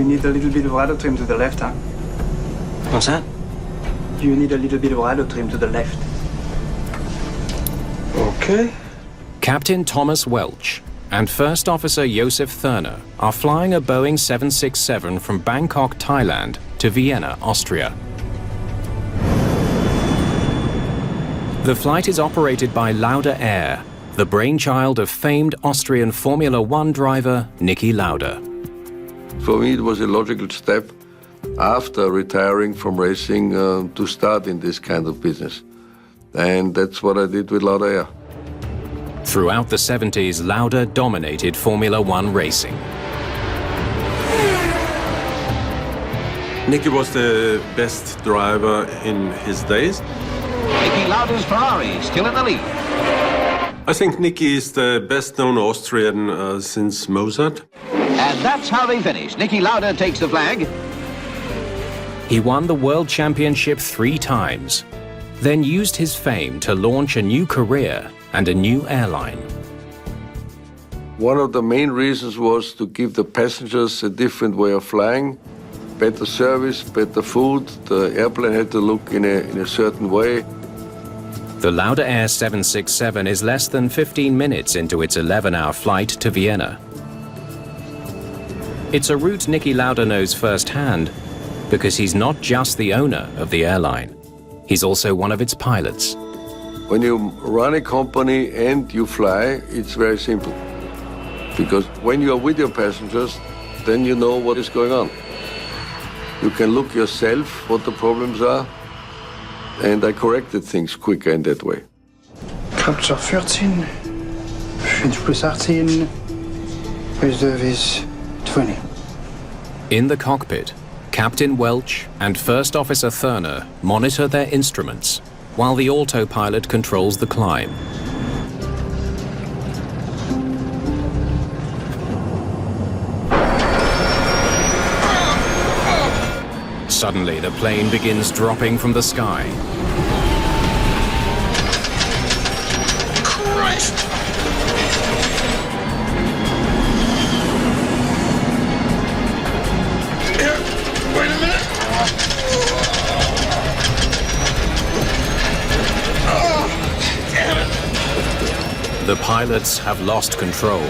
You need a little bit of rudder trim to the left, huh? What's that? You need a little bit of rudder trim to the left. Okay. Captain Thomas Welch and First Officer Josef Thurner are flying a Boeing 767 from Bangkok, Thailand to Vienna, Austria. The flight is operated by Lauda Air, the brainchild of famed Austrian Formula One driver Niki Lauda. For me, it was a logical step after retiring from racing to start in this kind of business. And that's what I did with Lauda Air. Throughout the 70s, Lauda dominated Formula One racing. Niki was the best driver in his days. Niki Lauda's Ferrari still in the lead. I think Niki is the best-known Austrian since Mozart. And that's how they finish. Niki Lauda takes the flag. He won the World Championship 3 times, then used his fame to launch a new career and a new airline. One of the main reasons was to give the passengers a different way of flying, better service, better food. The airplane had to look in a certain way. The Lauda Air 767 is less than 15 minutes into its 11-hour flight to Vienna. It's a route Niki Lauda knows firsthand because he's not just the owner of the airline. He's also one of its pilots. When you run a company and you fly, it's very simple. Because when you are with your passengers, then you know what is going on. You can look yourself what the problems are, and I corrected things quicker in that way. Capture 13, 5 plus 18, reserve is 20. In the cockpit, Captain Welch and First Officer Thurner monitor their instruments, while the autopilot controls the climb. Suddenly, the plane begins dropping from the sky. Christ! Here, wait a minute. Oh, damn it. The pilots have lost control.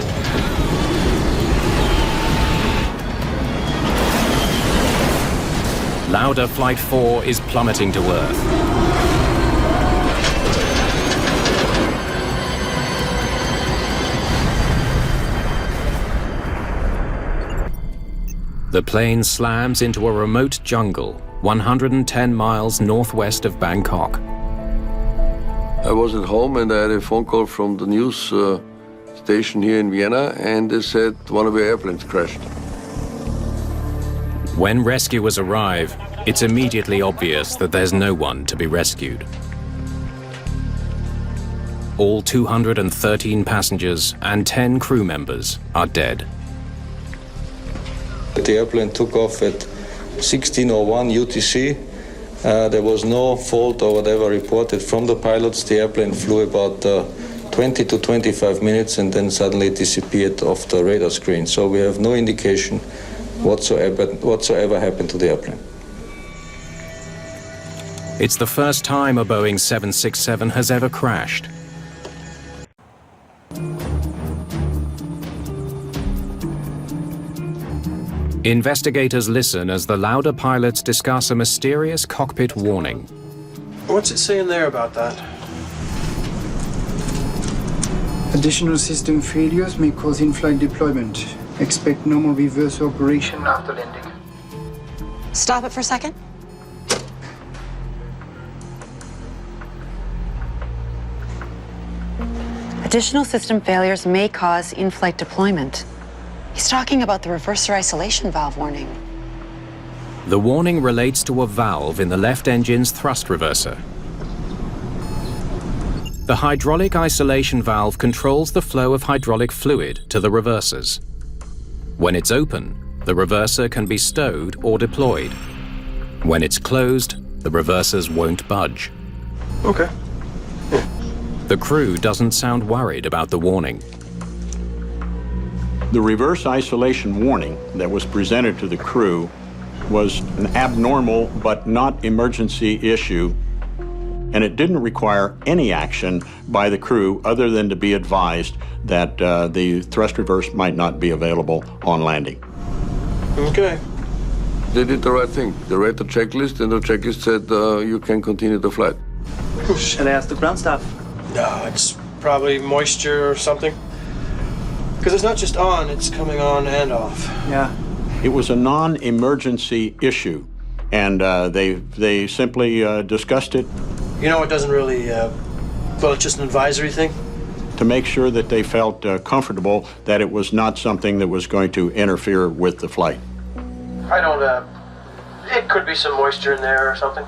Lauda Flight 4 is plummeting to Earth. The plane slams into a remote jungle, 110 miles northwest of Bangkok. I was at home and I had a phone call from the news station here in Vienna, and they said one of your airplanes crashed. When rescuers arrive, it's immediately obvious that there's no one to be rescued. All 213 passengers and 10 crew members are dead. The airplane took off at 16:01 UTC. There was no fault or whatever reported from the pilots. The airplane flew about 20 to 25 minutes and then suddenly disappeared off the radar screen. So we have no indication whatsoever happened to the airplane. It's the first time a Boeing 767 has ever crashed. Investigators listen as the Lauda pilots discuss a mysterious cockpit warning. What's it saying there about that? Additional system failures may cause in-flight deployment. Expect normal reverse operation after landing. Stop it for a second. Additional system failures may cause in-flight deployment. He's talking about the reverser isolation valve warning. The warning relates to a valve in the left engine's thrust reverser. The hydraulic isolation valve controls the flow of hydraulic fluid to the reversers. When it's open, the reverser can be stowed or deployed. When it's closed, the reversers won't budge. Okay. The crew doesn't sound worried about the warning. The reverse isolation warning that was presented to the crew was an abnormal but not emergency issue, and it didn't require any action by the crew other than to be advised that the thrust reverse might not be available on landing. Okay. They did the right thing. They read the checklist, and the checklist said you can continue the flight. Shall I ask the ground staff? No, it's probably moisture or something. Because it's not just on, it's coming on and off. Yeah. It was a non-emergency issue, and they simply discussed it. You know, it doesn't really, well, it's just an advisory thing. To make sure that they felt comfortable that it was not something that was going to interfere with the flight. I don't, it could be some moisture in there or something.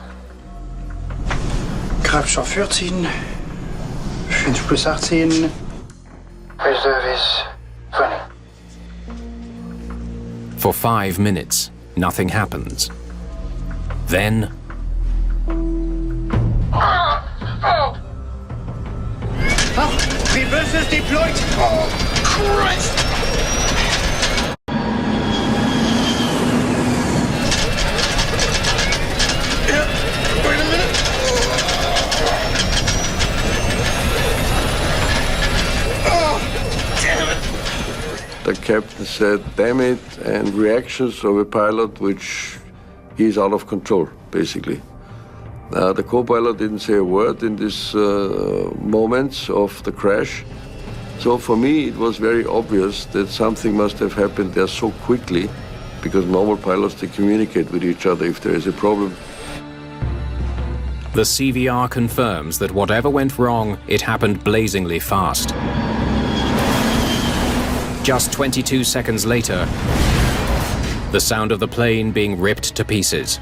Grabschau 14, 5 plus 18, reserve is 20. For 5 minutes, nothing happens. Then, Reversers deployed! Oh, Christ! Yeah, wait a minute. Oh, damn it. The captain said, damn it, and reactions of a pilot which is out of control, basically. The co-pilot didn't say a word in these moments of the crash. So for me, it was very obvious that something must have happened there so quickly, because normal pilots, they communicate with each other if there is a problem. the CVR confirms that whatever went wrong, it happened blazingly fast. Just 22 seconds later, the sound of the plane being ripped to pieces.